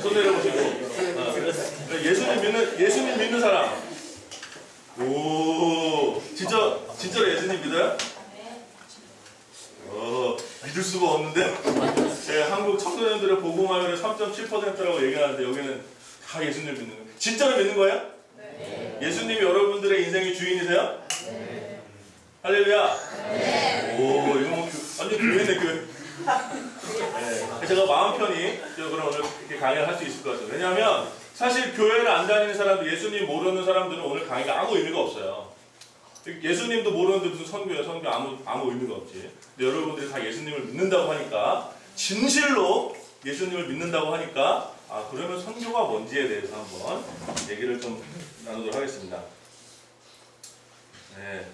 손 내려보시고. 예수님 믿는 사람. 오, 진짜로 예수님 믿어요? 믿을 수가 없는데. 네, 한국 청소년들의 복음화율은 3.7%라고 얘기하는데 여기는 다 예수님 믿는 거예요. 진짜로 믿는 거예요? 네. 예수님이 여러분들의 인생의 주인이세요? 네. 할렐루야. 네. 오, 이거 뭐 완전 교회네, 교회. 네. 제가 마음 편히 그럼 오늘 이렇게 강의를 할 수 있을 것 같아요. 왜냐하면 사실 교회를 안 다니는 사람들, 예수님 모르는 사람들은 오늘 강의가 아무 의미가 없어요. 예수님도 모르는데 무슨 선교야, 선교 아무 의미가 없지. 근데 여러분들이 다 예수님을 믿는다고 하니까, 진실로 예수님을 믿는다고 하니까, 그러면 선교가 뭔지에 대해서 한번 얘기를 좀 나누도록 하겠습니다. 네.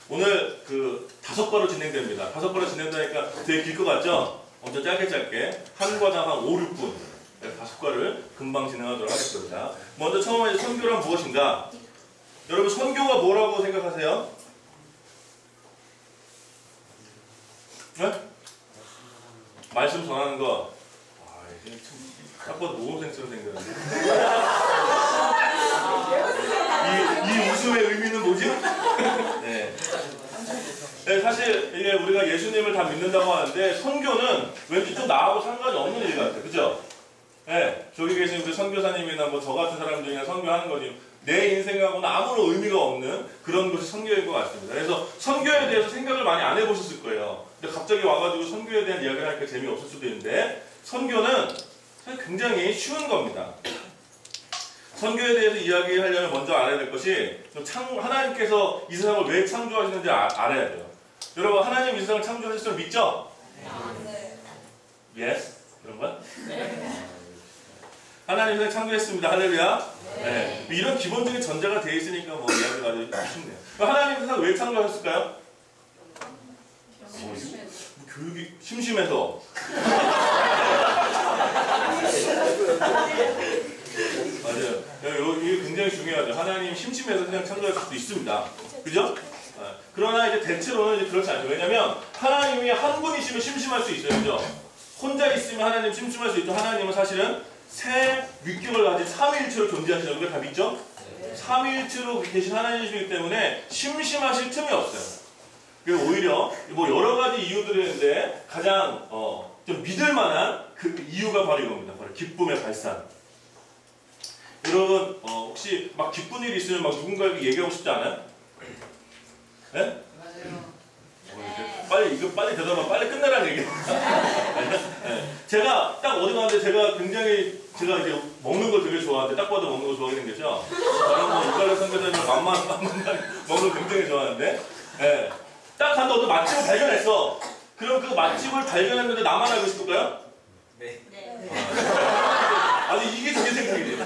오늘 그 5과로 진행됩니다. 5과로 진행되니까 되게 길 것 같죠? 먼저 짧게 한 과당 한 5, 6분 5과를 금방 진행하도록 하겠습니다. 먼저 처음에 선교란 무엇인가? 여러분 선교가 뭐라고 생각하세요? 네? 말씀 전하는 거. 이게 참 딱 봐도 모범생처럼 생겼는데. 이 웃음의 의미는 뭐지? 네. 사실 이게 우리가 예수님을 다 믿는다고 하는데 선교는 왠지 좀 나하고 상관이 없는 일 같아요. 그죠? 네. 저기 계신 우리 선교사님이나 뭐 저 같은 사람들이나 선교하는 거지. 내 인생하고는 아무런 의미가 없는 그런 것이 선교인 것 같습니다. 그래서 선교에 대해서 생각을 많이 안 해보셨을 거예요. 근데 갑자기 와가지고 선교에 대한 이야기를 하니까 재미없을 수도 있는데 선교는 사실 굉장히 쉬운 겁니다. 선교에 대해서 이야기하려면 먼저 알아야 될 것이 하나님께서 이 세상을 왜 창조하시는지 알아야 돼요. 여러분 하나님 이 세상을 창조하실 줄 믿죠? 네. Yes? 그런 거야? 네. 하나님 세상 창조했습니다. 할렐루야. 네. 이런 기본적인 전제가 되어 있으니까 뭐 이야기가 아주 쉽네요. 하나님 세상 왜 창조하셨을까요? 뭐 교육이 심심해서. 맞아요. 이게 굉장히 중요하죠. 하나님 심심해서 그냥 창조할 수도 있습니다. 그죠? 그러나 이제 대체로는 이제 그렇지 않죠. 왜냐면 하나님이 한 분이시면 심심할 수 있어요. 그죠? 혼자 있으면 하나님 심심할 수 있죠. 하나님은 사실은 세 위격을 가진 삼위일체로 존재하시는 걸 다 믿죠? 삼위일체로 계신 하나님이시기 때문에 심심하실 틈이 없어요. 그리고 오히려 뭐 여러 가지 이유들이 있는데 가장 좀 믿을 만한 그 이유가 바로 이겁니다. 바로 기쁨의 발산. 여러분 혹시 막 기쁜 일이 있으면 막 누군가에게 얘기하고 싶지 않아요? 네? 맞아요. 빨리 대답하면 빨리 끝내라는 얘기예요. 네. 제가 딱 어디 갔는데 제가 이제 먹는 걸 되게 좋아하는데 딱 봐도 먹는 거 좋아하게 생겼죠? 저는 뭐 육갈래 선배들은 맘만 먹는 거 굉장히 좋아하는데 네. 딱 갔는데 어떤 맛집을 발견했어. 그럼 그 맛집을 발견했는데 나만 알고 싶을까요? 네. 아니 이게 제 생각이에요.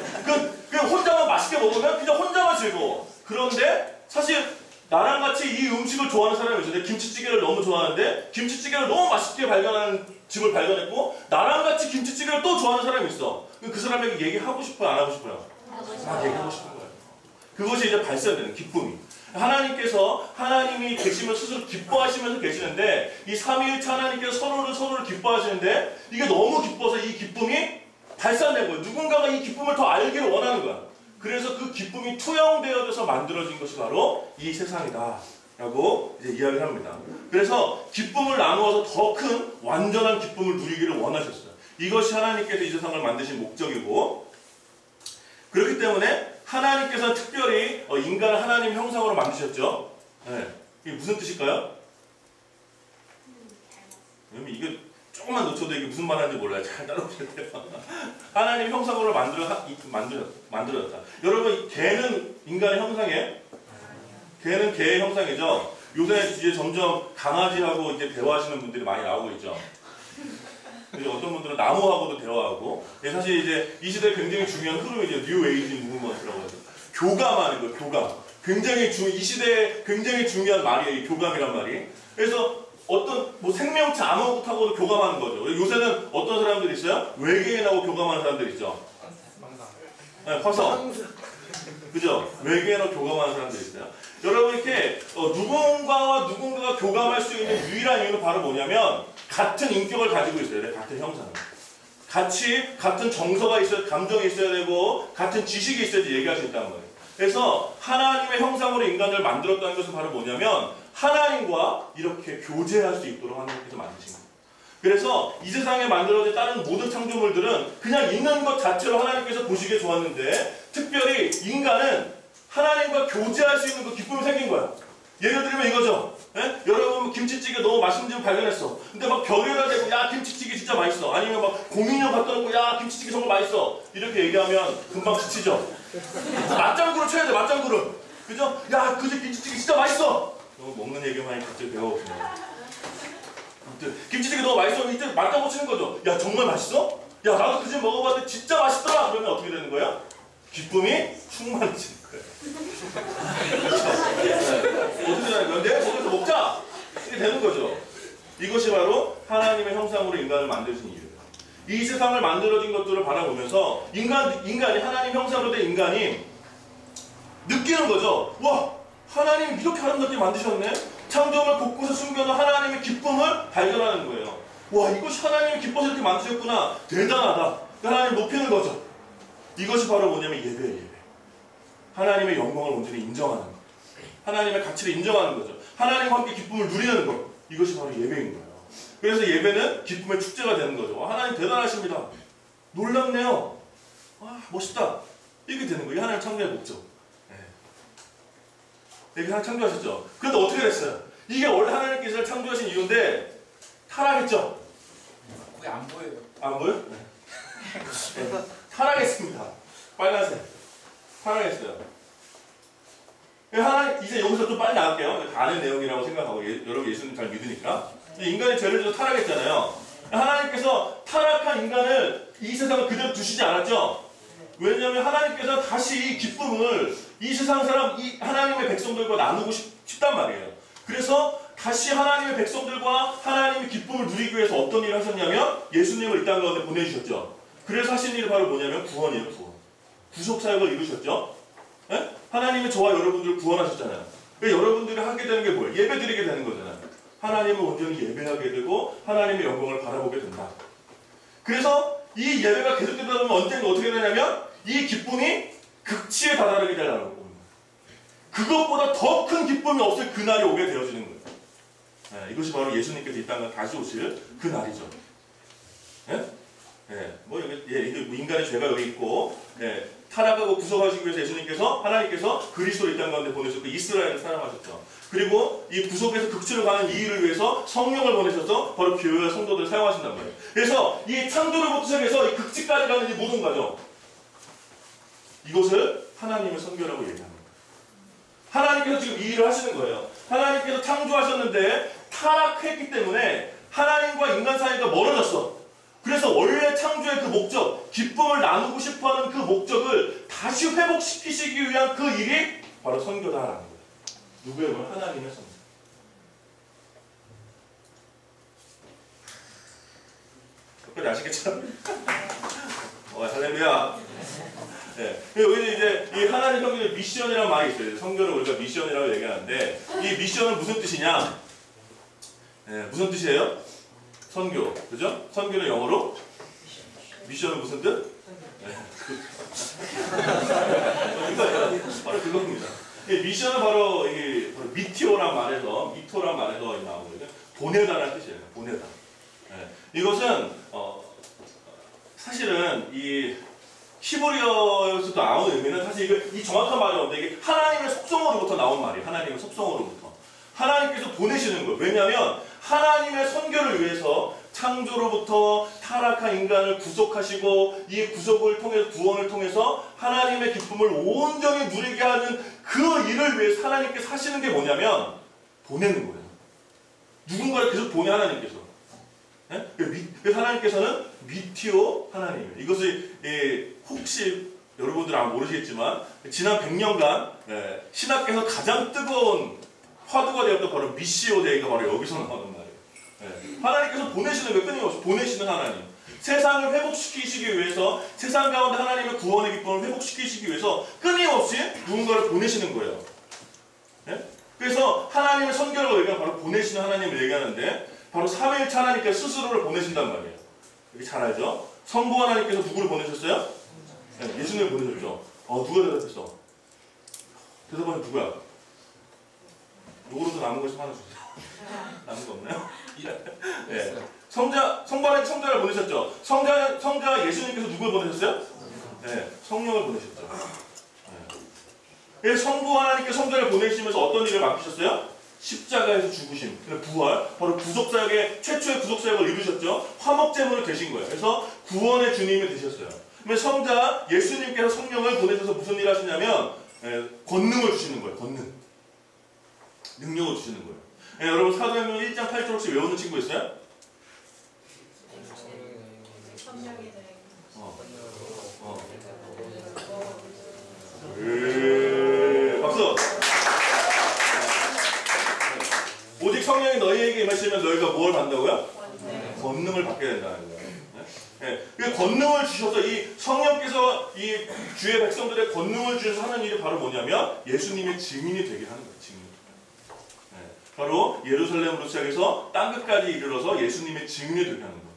그 혼자만 맛있게 먹으면 그냥 혼자만 즐거워. 그런데 사실 나랑 같이 이 음식을 좋아하는 사람이 있어요. 김치찌개를 너무 좋아하는데 김치찌개를 너무 맛있게 발견하는 집을 발견했고 나랑 같이 김치찌개를 또 좋아하는 사람이 있어. 그 사람에게 얘기하고 싶어요? 안 하고 싶어요? 얘기하고 싶은 거예요. 그것이 이제 발산되는 기쁨이. 하나님께서 하나님이 계시면 스스로 기뻐하시면서 계시는데 이 삼위일체 하나님께서 서로를 기뻐하시는데 이게 너무 기뻐서 이 기쁨이 발산된 거예요. 누군가가 이 기쁨을 더 알기를 원하는 거야. 그래서 그 기쁨이 투영되어져서 만들어진 것이 바로 이 세상이다 라고 이제 이야기를 합니다. 그래서 기쁨을 나누어서 더 큰 완전한 기쁨을 누리기를 원하셨어요. 이것이 하나님께서 이 세상을 만드신 목적이고 그렇기 때문에 하나님께서는 특별히 인간을 하나님 형상으로 만드셨죠. 네. 이게 무슨 뜻일까요? 왜냐면 이게 조금만 놓쳐도 이게 무슨 말 하는지 몰라요. 잘 따라오실 때요. 하나님 형상으로 만들어졌다. 여러분, 개는 인간의 형상이에요? 개는 개의 형상이죠. 요새 이제 점점 강아지하고 이제 대화하시는 분들이 많이 나오고 있죠. 이제 어떤 분들은 나무하고도 대화하고. 사실 이제 이 시대에 굉장히 중요한 흐름이죠. 뉴 에이지 무브먼트라고 해서. 교감하는 거예요, 교감. 이 시대에 굉장히 중요한 말이에요, 이 교감이란 말이. 그래서 어떤 생명체 아무것하고도 교감하는 거죠. 요새는 어떤 사람들이 있어요? 외계인하고 교감하는 사람들이 있죠. 네, 화성. 그죠? 외계인하고 교감하는 사람들이 있어요. 여러분 이렇게 누군가와 누군가가 교감할 수 있는 유일한 이유는 바로 뭐냐면 같은 인격을 가지고 있어요. 같은 형상을. 같이 같은 정서가 있어야, 감정이 있어야 되고 같은 지식이 있어야지 얘기할 수 있단 말이에요. 그래서 하나님의 형상으로 인간을 만들었다는 것은 바로 뭐냐면 하나님과 이렇게 교제할 수 있도록 하나님께서 만드신 거예요. 그래서 이 세상에 만들어진 다른 모든 창조물들은 그냥 있는 것 자체로 하나님께서 보시기에 좋았는데 특별히 인간은 하나님과 교제할 수 있는 그 기쁨이 생긴 거야. 예를 들면 이거죠. 예? 여러분 김치찌개 너무 맛있는 집 발견했어. 근데 막 별에다 대고 야 김치찌개 진짜 맛있어. 아니면 막 고민형 갖다 놓고 야 김치찌개 정말 맛있어. 이렇게 얘기하면 금방 지치죠. 맞장구를 쳐야 돼. 맞장구를. 그죠? 야 그 집 김치찌개 진짜 맛있어. 먹는 얘기만 하니 갑자기 배가 고프네. 김치찌개 너무 맛있어. 이때 맞장구 치는 거죠. 야 정말 맛있어? 야 나도 그 집 먹어봤는데 진짜 맛있더라. 그러면 어떻게 되는 거야? 기쁨이 충만해지는 거예요. 그렇죠? 어떻게 되는 거야? 내가 거기서 먹자! 이렇게 되는 거죠. 이것이 바로 하나님의 형상으로 인간을 만드신 이유예요. 이 세상을 만들어진 것들을 바라보면서 인간이 하나님 형상으로 된 인간이 느끼는 거죠. 와! 하나님 이렇게 아름답게 만드셨네? 창조물 곳곳에 숨겨놓은 하나님의 기쁨을 발견하는 거예요. 와 이것이 하나님이 기뻐서 이렇게 만드셨구나. 대단하다. 하나님 높이는 거죠. 이것이 바로 뭐냐면 예배예요. 예배. 하나님의 영광을 온전히 인정하는 것. 하나님의 가치를 인정하는 거죠. 하나님과 함께 기쁨을 누리는 것. 이것이 바로 예배인 거예요. 그래서 예배는 기쁨의 축제가 되는 거죠. 하나님 대단하십니다. 놀랍네요. 아, 멋있다. 이렇게 되는 거예요. 하나님 창조의 목적. 이렇게 하나님 창조하셨죠. 그런데 어떻게 됐어요? 이게 원래 하나님께서 창조하신 이유인데 타락했죠. 거기 안 보여요. 안 보여? 네. 타락했습니다. 빨간색. 타락했어요. 하나님, 이제 여기서 좀 빨리 나갈게요. 다 아는 내용이라고 생각하고, 여러분 예수님 잘 믿으니까. 인간이 죄를 져서 타락했잖아요. 하나님께서 타락한 인간을 이 세상을 그대로 두시지 않았죠? 왜냐하면 하나님께서 다시 이 기쁨을 이 세상 사람, 이 하나님의 백성들과 나누고 싶단 말이에요. 그래서 다시 하나님의 백성들과 하나님의 기쁨을 누리기 위해서 어떤 일을 하셨냐면 예수님을 이 땅 가운데 보내주셨죠. 그래서 하신 일이 바로 뭐냐면 구원이에요. 구원. 구속사역을 이루셨죠. 네? 하나님이 저와 여러분들을 구원하셨잖아요. 그러니까 여러분들이 하게 되는 게 뭐예요? 예배 드리게 되는 거잖아요. 하나님을 온전히 예배하게 되고 하나님의 영광을 바라보게 된다. 그래서 이 예배가 계속되다 보면 언젠가 어떻게 되냐면 이 기쁨이 극치에 다다르게 되라는 겁니다. 그것보다 더 큰 기쁨이 없을 그날이 오게 되어지는 거예요. 네, 이것이 바로 예수님께서 이 땅에 다시 오실 그 날이죠. 네? 네, 뭐 여기 인간의 죄가 여기 있고 타락하고 구속하시기 위해서 예수님께서 하나님께서 그리스도를 이 땅 가운데 보내셨고 이스라엘을 사랑하셨죠. 그리고 이 구속에서 극치로 가는 이 일을 위해서 성령을 보내셔서 바로 교회와 성도들을 사용하신단 말이에요. 그래서 이 창조로부터 시작해서 이 극치까지 가는 이 모든 과정, 이것을 하나님의 선교라고 얘기합니다. 하나님께서 지금 이 일을 하시는 거예요. 하나님께서 창조하셨는데 타락했기 때문에 하나님과 인간 사이가 멀어졌어. 그래서 원래 창조의 그 목적, 기쁨을 나누고 싶어하는 그 목적을 다시 회복시키시기 위한 그 일이 바로 선교다라는 거예요. 누구의 말? 하나님의 선교. 끝까지 아시겠죠? 할렐루야. 네. 여기 이제 이 하나님 선교의 미션이라는 말이 있어요. 선교를 우리가 미션이라고 얘기하는데 이 미션은 무슨 뜻이냐? 네, 무슨 뜻이에요? 선교, 그죠? 선교는 영어로 미션은 무슨 뜻? 네. 바로 그겁니다. 미션은 바로 미티오란 말에서 미토란 말에서 나오거든요. 보내다라는 뜻이에요. 보내다. 네. 이것은 사실은 이 히브리어에서도 나오는 의미는 사실 이 정확한 말이 없는데 이게 하나님의 속성으로부터 나온 말이에요. 하나님의 속성으로부터. 하나님께서 보내시는 거예요. 왜냐하면 하나님의 선교를 위해서 창조로부터 타락한 인간을 구속하시고 이 구속을 통해서 구원을 통해서 하나님의 기쁨을 온전히 누리게 하는 그 일을 위해서 하나님께서 하시는 게 뭐냐면 보내는 거예요. 누군가를 계속 보내 하나님께서. 네? 그래서 하나님께서는 미티오 하나님이에요. 이것을 혹시 여러분들 아마 모르시겠지만 지난 100년간 신학계에서 가장 뜨거운 화두가 되었던 바로 미시오 데이가 바로 여기서 나오는 말이에요. 하나님께서 보내시는 거 끊임없이 보내시는 하나님. 세상을 회복시키시기 위해서 세상 가운데 하나님의 구원의 기쁨을 회복시키시기 위해서 끊임없이 누군가를 보내시는 거예요. 그래서 하나님의 선교라고 얘기하면 바로 보내시는 하나님을 얘기하는데 바로 삼위일체 하나님께서 스스로를 보내신단 말이에요. 여기 잘 알죠? 성부 하나님께서 누구를 보내셨어요? 네, 예수님을 보내셨죠. 누가 대답했어? 대답하면 누구야? 요거로도 남은 것이 하나 주세요. 남은 거 없나요? 네. 성자를 보내셨죠. 성자 예수님께서 누굴 보내셨어요? 네, 성령을 보내셨죠. 네. 성부 하나님께 성자를 보내시면서 어떤 일을 맡기셨어요? 십자가에서 죽으심, 부활, 바로 구속사역의 최초의 구속사역을 이루셨죠. 화목제물을 되신 거예요. 그래서 구원의 주님이 되셨어요. 그러면 성자 예수님께서 성령을 보내셔서 무슨 일을 하시냐면 권능을 주시는 거예요. 권능, 능력을 주시는 거예요. 여러분 사도행전 1장 8절 혹시 외우는 친구 있어요? 박수! 오직 성령이 너희에게 임하시면 너희가 뭘 받는다고요? 권능을 받게 된다는 거예요. 그 권능을 주셔서 이 성령께서 이 주의 백성들의 권능을 주셔서 하는 일이 바로 뭐냐면 예수님의 증인이 되게 하는 거예요. 증인. 바로 예루살렘으로 시작해서 땅끝까지 이르러서 예수님의 증인이 되게 하는 거예요.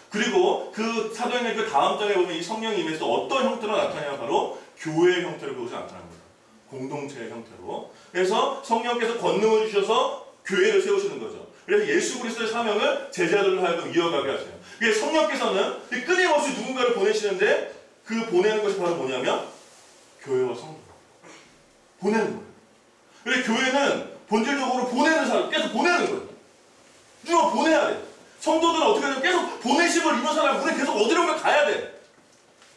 그리고 그 사도행전 그 다음 장에 보면 이 성령이 임해서 어떤 형태로 나타나냐 바로 교회의 형태로 그것이 나타납니다. 공동체의 형태로. 그래서 성령께서 권능을 주셔서 교회를 세우시는 거죠. 그래서 예수 그리스도의 사명을 제자들로 하여금 이어가게 하세요. 성령께서는 끊임없이 누군가를 보내시는데 그 보내는 것이 바로 뭐냐면 교회와 성도. 보내는 거예요. 그래서 교회는 본질적으로 보내는 사람, 계속 보내는 거예요. 누가 보내야 돼. 성도들은 어떻게 되면 계속 보내심을 입은 사람, 우리 계속 어디론가 가야 돼.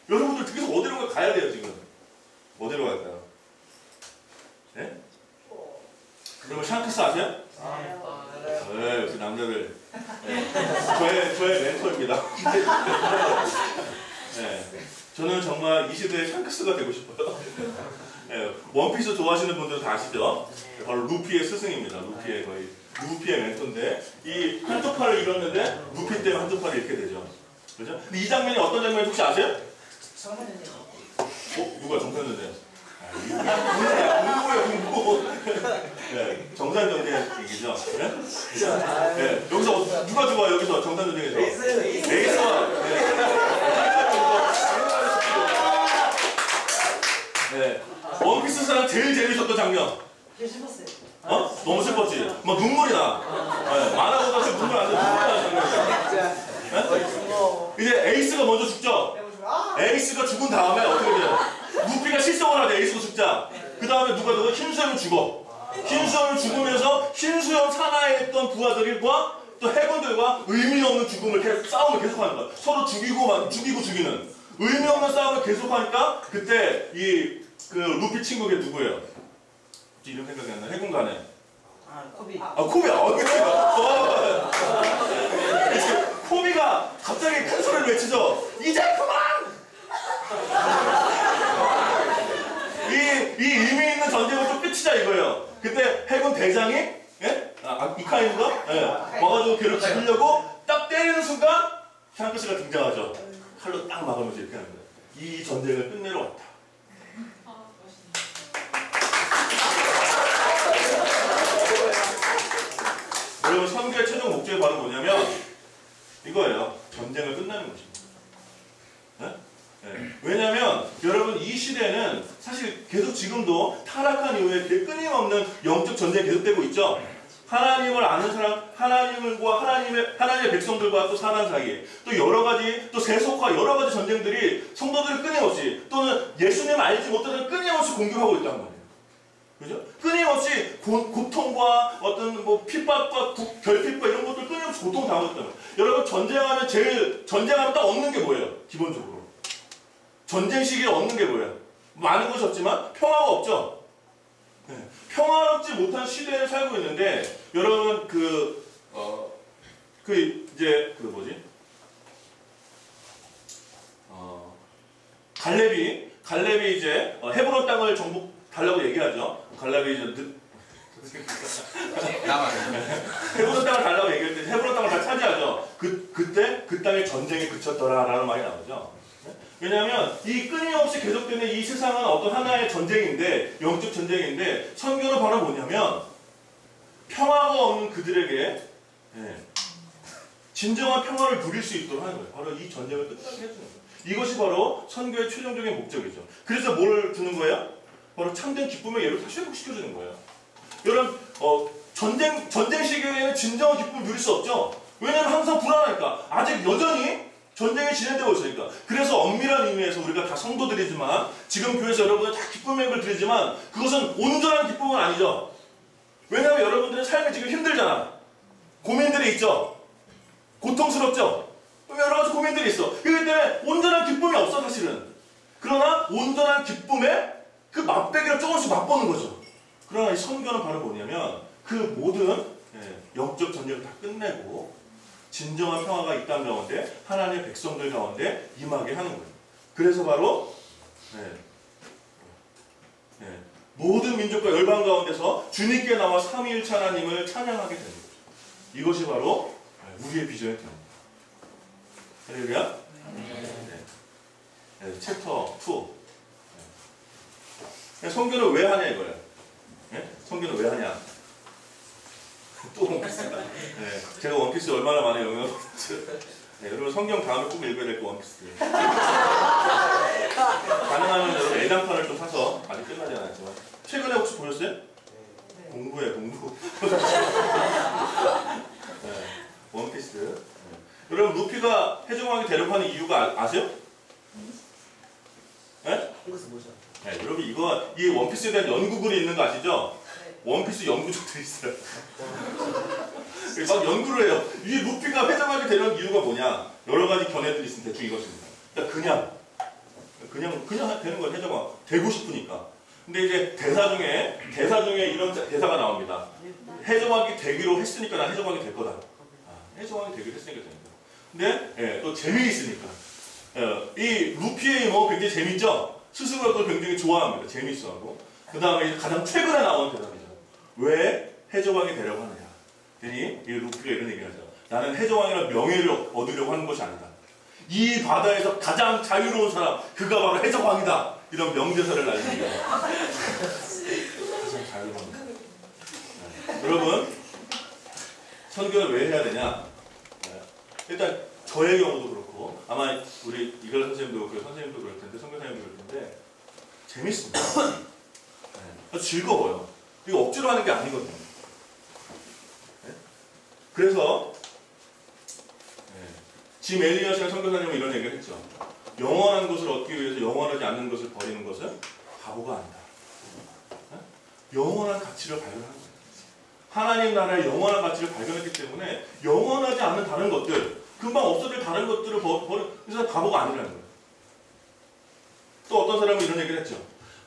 여러분들 계속 어디론가 가야 돼요, 지금. 어디로 갈까요? 네? 여러분 샹크스 아세요? 네, 역시 남자들. 네. 저의 멘토입니다. 네. 저는 정말 이 시대의 샹크스가 되고 싶어요. 네. 원피스 좋아하시는 분들은 다 아시죠? 바로 루피의 스승입니다. 루피의 멘토인데 이 한쪽 팔을 잃었는데 루피 때문에 한쪽 팔이 이렇게 되죠. 그죠? 근데 이 장면이 어떤 장면인지 혹시 아세요? 누가 정상전쟁? 공부예요, 공부. 네, 정상전쟁 얘기죠. 네? 네, 여기서 누가 좋아요? 여기서 정상전쟁에서 에이스와 네, 원피스사랑 제일 재밌었던 장면. 너무 슬펐지? 막 눈물이 나. 네, 만화보다 지금 눈물 안 나는 장면이야. 네? 이제 에이스가 먼저 죽죠? 에이스가 죽은 다음에 어떻게 돼요? 루피가 실성을 하네. 에이스가 죽자. 그 다음에 누가 되고 흰수염이 죽어. 흰수염을 죽으면서 흰수염 산하에 있던 부하들과 또 해군들과 의미 없는 죽음을 싸움을 계속하는 거야. 서로 죽이는 의미 없는 싸움을 계속하니까 그때 그 루피 친구가 누구예요? 이름 생각이 안 나. 해군 가네. 코비야. 코비가 갑자기 큰 소리를 외치죠. 이제 그만! 이 의미 있는 전쟁을 좀 끝이자 이거예요. 그때 해군 대장이 이카인가? 와가지고 걔를 죽이려고 딱 때리는 순간 샹크스가 등장하죠. 칼로 딱 막으면서 이렇게 하는 거예요. 이 전쟁을 끝내러 왔다. 여러분 선교의 최종 목적이 바로 뭐냐면 이거예요. 전쟁을 끝내는 것입니다. 네? 네. 왜냐하면 여러분 이 시대는 사실 계속 지금도 타락한 이후에 끊임없는 영적 전쟁이 계속되고 있죠. 하나님을 아는 사람, 하나님과 하나님의 백성들과 또 사람 사이에 또 여러 가지 또 세속화 여러 가지 전쟁들이 성도들을 끊임없이 또는 예수님 알지 못하는 끊임없이 공격하고 있단 말이에요. 그죠? 끊임없이 고통과 어떤 핍박과 결핍과 이런 것들 끊임없이 고통당하고 있단 말이에요. 여러분 전쟁하면 딱 얻는 게 뭐예요? 기본적으로 전쟁 시기에 얻는 게 뭐예요? 많은 것이 없지만 평화가 없죠. 네. 평화롭지 못한 시대에 살고 있는데 여러분 갈렙이 이제 헤브론 땅을 정복 달라고 얘기하죠. 갈렙이 이제 헤브론 땅을 달라고 얘기할 때 헤브론 땅을 다 차지하죠. 그때 그 땅에 전쟁이 그쳤더라라는 말이 나오죠. 왜냐하면 이 끊임없이 계속되는 이 세상은 어떤 하나의 전쟁인데 영적 전쟁인데 선교는 바로 뭐냐면 평화가 없는 그들에게 진정한 평화를 누릴 수 있도록 하는 거예요. 바로 이 전쟁을 끝나게 해주는 거예요. 이것이 바로 선교의 최종적인 목적이죠. 그래서 뭘 주는 거예요? 바로 참된 기쁨의 예를 다시 회복시켜주는 거예요. 여러분, 전쟁 시기에는 진정한 기쁨을 누릴 수 없죠. 왜냐하면 항상 불안하니까. 아직 여전히 전쟁이 진행되고 있으니까. 그래서 엄밀한 의미에서 우리가 다 성도들이지만, 지금 교회에서 여러분들 다 기쁨의 예를 드리지만, 그것은 온전한 기쁨은 아니죠. 왜냐하면 여러분들의 삶이 지금 힘들잖아. 고민들이 있죠. 고통스럽죠. 여러 가지 고민들이 있어. 그렇기 때문에 온전한 기쁨이 없어, 사실은. 그러나 온전한 기쁨의 그 맛배기를 조금씩 맛보는 거죠. 그러나 이 선교는 바로 뭐냐면 그 모든 영적 전쟁을 다 끝내고 진정한 평화가 이 땅 가운데 하나님의 백성들 가운데 임하게 하는 거예요. 그래서 바로 모든 민족과 열방 가운데서 주님께 나와 삼위일체 하나님을 찬양하게 되는 거죠. 이것이 바로 우리의 비전이 됩니다. 할렐루야. 챕터 2. 선교를 왜 하냐 이거예요. 선교는 왜 하냐. 또 원피스다. 제가 원피스 얼마나 많이 영향을 받았어요. 여러분 성경 다음에 꼭 읽어야 될 거 원피스. 가능하면 여러분 애장판을 좀 사서 아직 끝나지 않았지만 최근에 혹시 보셨어요? 공부. 원피스. 여러분 루피가 해적왕이 되려고 하는 이유가 아세요? 여러분 이 원피스에 대한 연구글이 있는 거 아시죠? 원피스 연구족들이 있어요. 막 연구를 해요. 이 루피가 회장하게 되는 이유가 뭐냐? 여러 가지 견해들이 있으면 대충 이것입니다. 그냥 되는 거예요. 회장왕 되고 싶으니까. 근데 이제 대사 중에 이런 대사가 나옵니다. 해적왕이 되기로 했으니까 난 해적왕이 될 거다. 해적왕이 되기로 했으니까 됩니다. 근데 또 재미있으니까. 이 루피의 뭐 굉장히 재밌죠? 스스로가 그걸 굉장히 좋아합니다. 재밌어하고. 그 다음에 가장 최근에 나온 대답이죠. 왜 해적왕이 되려고 하느냐. 괜히 이 루피가 이런 얘기를 하죠. 나는 해적왕이라는 명예를 얻으려고 하는 것이 아니다. 이 바다에서 가장 자유로운 사람, 그가 바로 해적왕이다. 이런 명대사를 날립니다. 가장 자유로운. 여러분, 선교를 왜 해야 되냐? 일단 저의 경우도 그렇고 아마 우리 이걸 선생님도 그렇고 선생님도 그럴 텐데 선교사님도 그럴 텐데 재밌습니다. 아주 즐거워요. 이거 억지로 하는 게 아니거든요. 그래서 짐 엘리엇이라는 선교사님은 이런 얘기를 했죠. 영원한 것을 얻기 위해서 영원하지 않는 것을 버리는 것은 바보가 아니다. 영원한 가치를 발견하는 거예요. 하나님 나라의 영원한 가치를 발견했기 때문에 영원하지 않는 다른 것들, 금방 없어질 다른 것들을 버리는 그래서 바보가 아니라는 거예요. 또 어떤 사람은 이런 얘기를 했죠.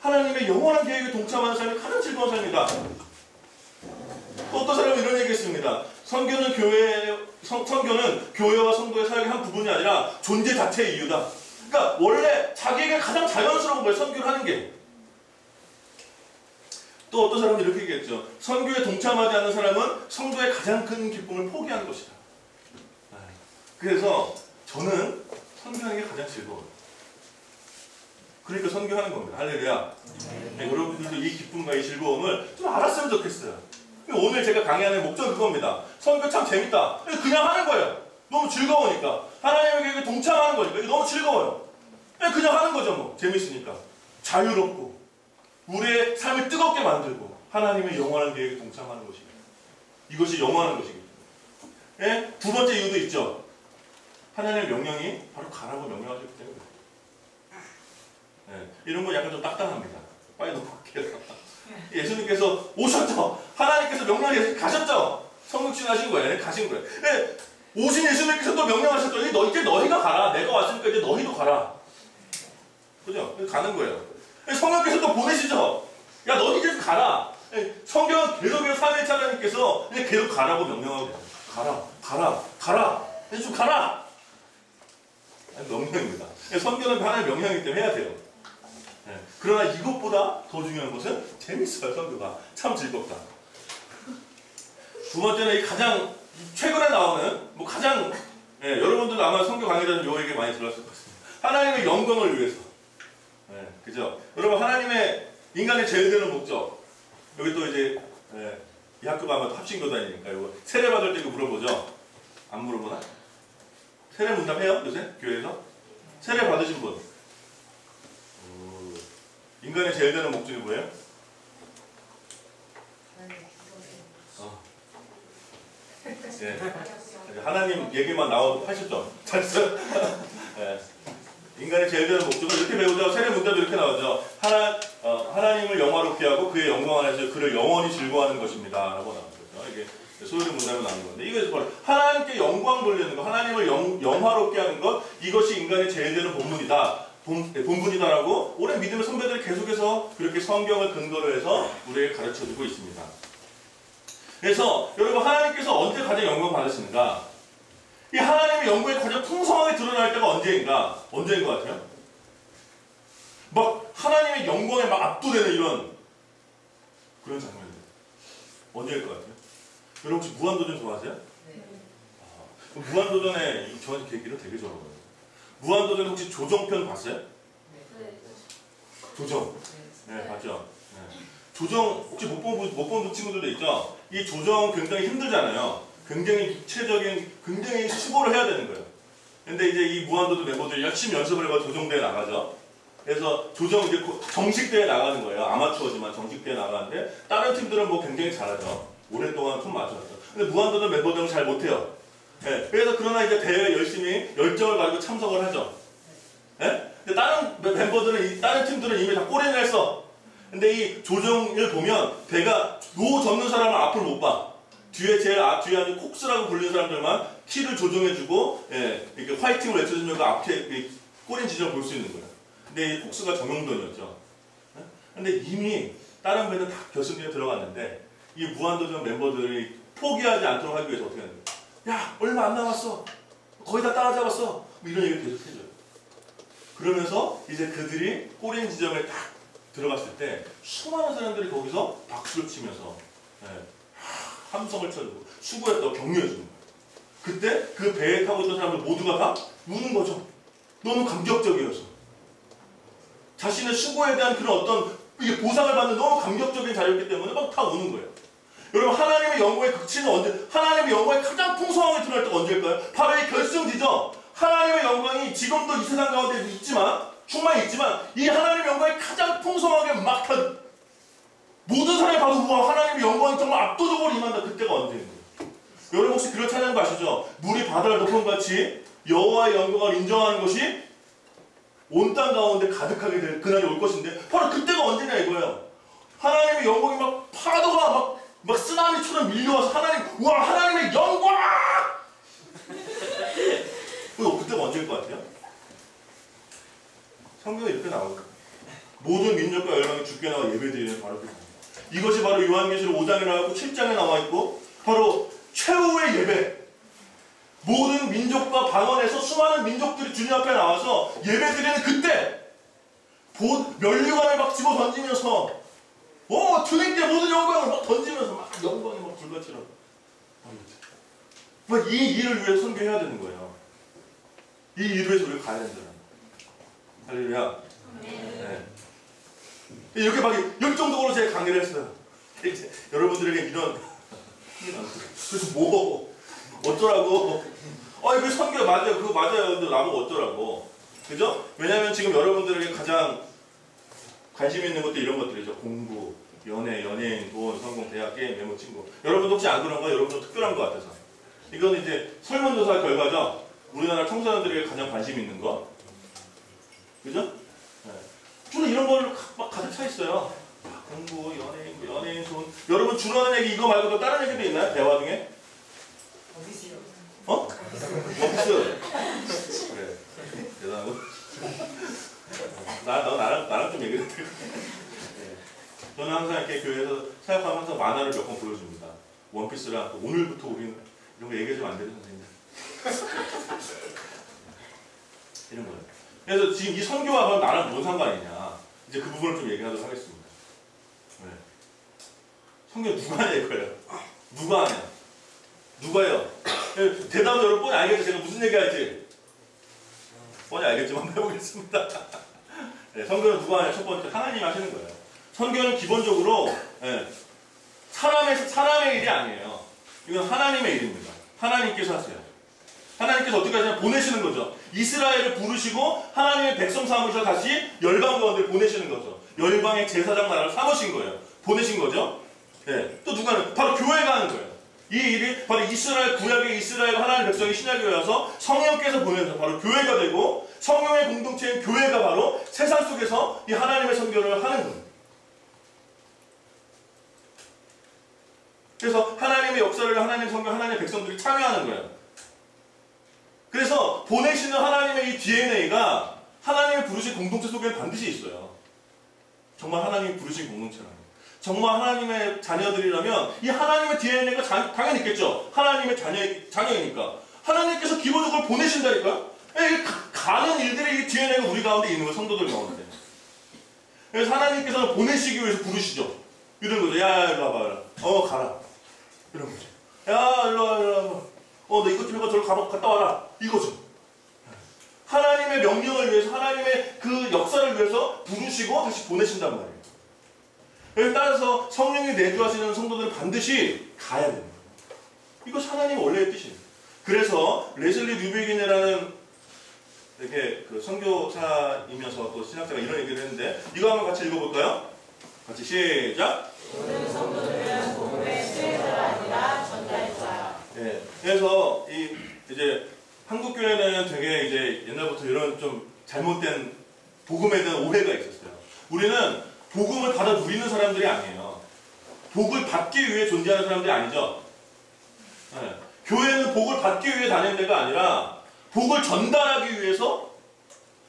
하나님의 영원한 계획에 동참하는 삶이 가장 즐거운 삶이다. 또 어떤 사람은 이런 얘기했습니다. 선교는 교회와 성도의 사역의 한 부분이 아니라 존재 자체의 이유다. 그러니까 원래 자기에게 가장 자연스러운 거예요. 선교를 하는 게. 또 어떤 사람은 이렇게 얘기했죠. 선교에 동참하지 않는 사람은 성도의 가장 큰 기쁨을 포기하는 것이다. 그래서 저는 선교하는 게 가장 즐거워요. 그러니까 선교하는 겁니다. 할렐루야. 여러분들도 이 기쁨과 이 즐거움을 좀 알았으면 좋겠어요. 오늘 제가 강의하는 목적은 그겁니다. 선교 참 재밌다. 그냥 하는 거예요. 너무 즐거우니까. 하나님에게 동참하는 거니까. 이게 너무 즐거워요. 그냥 하는 거죠. 뭐. 재밌으니까. 자유롭고 우리의 삶을 뜨겁게 만들고 하나님의 영원한 계획에 동참하는 것입니다. 이것이 영원한 것이기 때문에. 두 번째 이유도 있죠. 하나님의 명령이 바로 가라고 명령하셨기 때문에. 이런 건 약간 좀 딱딱합니다. 빨리 넘어갈게요. 예수님께서 오셨죠. 하나님께서 명령해서 가셨죠. 성육신 하신 거예요. 가신 거예요. 오신 예수님께서 또 명령하셨죠. 이제 너희가 가라. 내가 왔으니까 이제 너희도 가라. 그죠? 가는 거예요. 성령께서 또 보내시죠. 야, 너희 이제 가라. 성경은 계속해서 삼위일체 하나님께서 계속 가라고 명령하고 가라. 이제 좀 가라. 명령입니다. 성경은 하나의 명령이기 때문에 해야 돼요. 그러나 이것보다 더 중요한 것은 재밌어요. 선교가 참 즐겁다. 두 번째는 가장 최근에 나오는 가장 여러분들도 아마 선교 강의자는 요 얘기 많이 들었을 것 같습니다. 하나님의 영광을 위해서. 그죠? 여러분 하나님의 인간의 제일 되는 목적. 여기 또 이제 이 학교가 아마 합신교단이니까 이거 세례 받을 때 이거 물어보죠. 안 물어보나? 세례 문답해요? 요새? 교회에서? 세례 받으신 분? 인간의 제일 되는 목적이 뭐예요? 네. 하나님 얘기만 나와도 80점. 잘했어요? 네. 인간의 제일 되는 목적은 이렇게 배우죠. 세례 문답도 이렇게 나오죠. 하나님을 영화롭게 하고 그의 영광 안에서 그를 영원히 즐거워하는 것입니다. 라고 나오죠. 이게 소유의 문답에 나오는 건데, 이게 바로 하나님께 영광 돌리는 것, 하나님을 영화롭게 하는 것, 이것이 인간의 제일 되는 본분이다. 본분이다라고 오랜 믿음의 선배들이 계속해서 그렇게 성경을 근거로 해서 우리에게 가르쳐주고 있습니다. 그래서 여러분, 하나님께서 언제 가장 영광 받으시는가? 이 하나님의 영광이 가장 풍성하게 드러날 때가 언제인 것 같아요? 막 하나님의 영광에 막 압도되는 그런 장면들. 언제일 것 같아요? 여러분 혹시 무한도전 좋아하세요? 네. 무한도전에 저한테 계기를 되게 좋아하거든요. 무한도전 혹시 조정편 봤어요? 네. 조정. 네, 봤죠? 네. 조정 혹시 못 본 친구들도 있죠? 이 조정 굉장히 힘들잖아요. 굉장히 구체적인, 굉장히 수고를 해야 되는 거예요. 근데 이제 이 무한도전 멤버들이 열심히 연습을 해서 조정대에 나가죠. 그래서 조정 이제 정식대에 나가는 거예요. 아마추어지만 정식대에 나가는데 다른 팀들은 뭐 굉장히 잘하죠. 오랫동안 손 맞춰놨죠. 근데 무한도전 멤버들은 잘 못해요. 네. 그래서 그러나 이제 대회에 열심히 열정을 가지고 참석을 하죠. 네? 근데 다른 멤버들은, 다른 팀들은 이미 다 꼬리를 했어. 근데 이 조정을 보면 배가 노 접는 사람은 앞을 못 봐. 뒤에 제일 뒤에 앉은 콕스라고 불리는 사람들만 키를 조정해주고, 예, 이렇게 화이팅을 외쳐주면 그 앞에 꼬린 지점을 볼 수 있는 거예요. 근데 이 콕스가 정용돈이었죠. 예? 근데 이미 다른 배는 다 결승전에 들어갔는데 이 무한도전 멤버들이 포기하지 않도록 하기 위해서 어떻게 하는 거예요? 야, 얼마 안 남았어. 거의 다 따라잡았어. 뭐 이런 얘기를 계속 해줘요. 그러면서 이제 그들이 꼬린 지점에 딱 들어갔을 때 수많은 사람들이 거기서 박수를 치면서, 예, 함성을 쳐주고 수고했다고 격려해주는 거예요. 그때 그 배에 타고 있던 사람들 모두가 다 우는 거죠. 너무 감격적이어서. 자신의 수고에 대한 그런 어떤 이게 보상을 받는 너무 감격적인 자리였기 때문에 막 다 우는 거예요. 여러분, 하나님의 영광의 극치는 언제, 하나님의 영광이 가장 풍성하게 드러날 때가 언제일까요? 바로 이 결승지죠. 하나님의 영광이 지금도 이 세상 가운데 있지만, 충만히 있지만, 이 하나님의 영광이 가장 풍성하게 막 모든 사람이 봐도 우와, 하나님의 영광이 정말 압도적으로 임한다. 그때가 언제인 거예요? 여러분 혹시 그런 찬양거 아시죠? 물이 바다를 덮은 같이 여호와의 영광을 인정하는 것이 온 땅 가운데 가득하게 될 그날이 올 것인데, 바로 그때가 언제냐 이거예요. 하나님의 영광이 막 파도가 막 쓰나미처럼 밀려와서 우와, 하나님의 영광! 그때가 언제일 것 같아요? 성경에 이렇게 나오고, 모든 민족과 열방이 주께 나와 예배드리는 바로 그 이것이 바로 요한계시록 5장에 나와있고 7장에 나와있고, 바로 최후의 예배. 모든 민족과 방언에서 수많은 민족들이 주님 앞에 나와서 예배드리는 그때, 면류관을 막 집어 던지면서, 주님께 모든 영광을 막 던지면서 막 영광이 막 불같이라고. 막 이 일을 위해 선교해야 되는 거예요. 이 일을 위해서 우리가 가야 된다는 거예요. 할렐루야. 네. 이렇게 막 열정적으로 제가 강의를 했어요. 이제 여러분들에게 이런 그래서 어쩌라고? 그 선교 맞아요. 그거 맞아요. 근데 나보고 어쩌라고? 그죠? 왜냐하면 지금 여러분들에게 가장 관심 있는 것도 이런 것들이죠. 공부, 연애, 연예인, 돈, 성공, 대학, 게임, 외모, 친구. 여러분도 혹시 안 그런 거예요? 여러분도 특별한 것 같아서. 이건 이제 설문조사 결과죠. 우리나라 청소년들에게 가장 관심 있는 거. 그죠? 네. 주로 이런 거를 막 가득 차 있어요. 공부, 연예인, 돈. 여러분 주로 하는 얘기 이거 말고도 다른 얘기도 있나요? 대화 중에? 원피스. 그래. 대단하고. 너 나랑 좀 얘기를 해도 돼. 네. 저는 항상 이렇게 교회에서 사역하면 항상 만화를 몇 번 보여줍니다. 원피스랑 오늘부터 우리는 이런 거 얘기해주면 안 되는 선생님. 이런 거예요. 그래서 지금 이 선교와 나랑 뭔 상관이냐. 이제 그 부분을 좀 얘기하도록 하겠습니다. 네. 선교 누가 하냐 이거예요. 누가 하냐. 누가요? 대답은 여러분 뻔히 알겠죠? 제가 무슨 얘기 할지. 뻔히 알겠지만 한번 해보겠습니다. 네, 선교는 누가 하냐? 첫 번째 하나님이 하시는 거예요. 선교는 기본적으로 사람의 일이 아니에요. 이건 하나님의 일입니다. 하나님께서 하세요. 하나님께서 어떻게 하시냐? 보내시는 거죠. 이스라엘을 부르시고 하나님의 백성 삼으셔 다시 열방 가운데 보내시는 거죠. 열방의 제사장 나라를 삼으신 거예요. 보내신 거죠. 예. 또 누가 하는? 바로 교회가 하는 거예요. 이 일이 바로 이스라엘 구약의 이스라엘 하나님의 백성이 신약에 와서 성령께서 보내서 바로 교회가 되고 성령의 공동체인 교회가 바로 세상 속에서 이 하나님의 선교를 하는 거예요. 그래서 하나님의 역사를 하나님 선교 하나님의 백성들이 참여하는 거예요. 그래서 보내시는 하나님의 이 DNA가 하나님이 부르신 공동체 속에 반드시 있어요. 정말 하나님이 부르신 공동체라는 거예요. 정말 하나님의 자녀들이라면 이 하나님의 DNA가 당연히 있겠죠. 하나님의 자녀이니까. 하나님께서 기본적으로 보내신다니까요. 가는 일들의 이 DNA가 우리 가운데 있는 거예요. 성도들 가운데. 그래서 하나님께서는 보내시기 위해서 부르시죠. 이런 거죠. 야, 일로 와봐. 가라. 이런 거죠. 야, 일로 와. 너 이것 좀 해봐. 저를 갔다 와라. 이거죠. 하나님의 명령을 위해서, 하나님의 그 역사를 위해서 부르시고 다시 보내신단 말이에요. 따라서 성령이 내주하시는 성도들은 반드시 가야 됩니다. 이것이 하나님의 원래의 뜻이에요. 그래서 레슬리 뉴베긴이라는 이렇게 그 선교사이면서 또 신학자가 이런 얘기를 했는데 이거 한번 같이 읽어볼까요? 같이 시작! 모든 성도들은 복음의 수혜자가 아니라 전달자야. 네, 그래서 이제 한국 교회는 되게 이제 옛날부터 이런 좀 잘못된 복음에 대한 오해가 있었어요. 우리는 복음을 받아 누리는 사람들이 아니에요. 복을 받기 위해 존재하는 사람들이 아니죠. 네. 교회는 복을 받기 위해 다니는 데가 아니라 복을 전달하기 위해서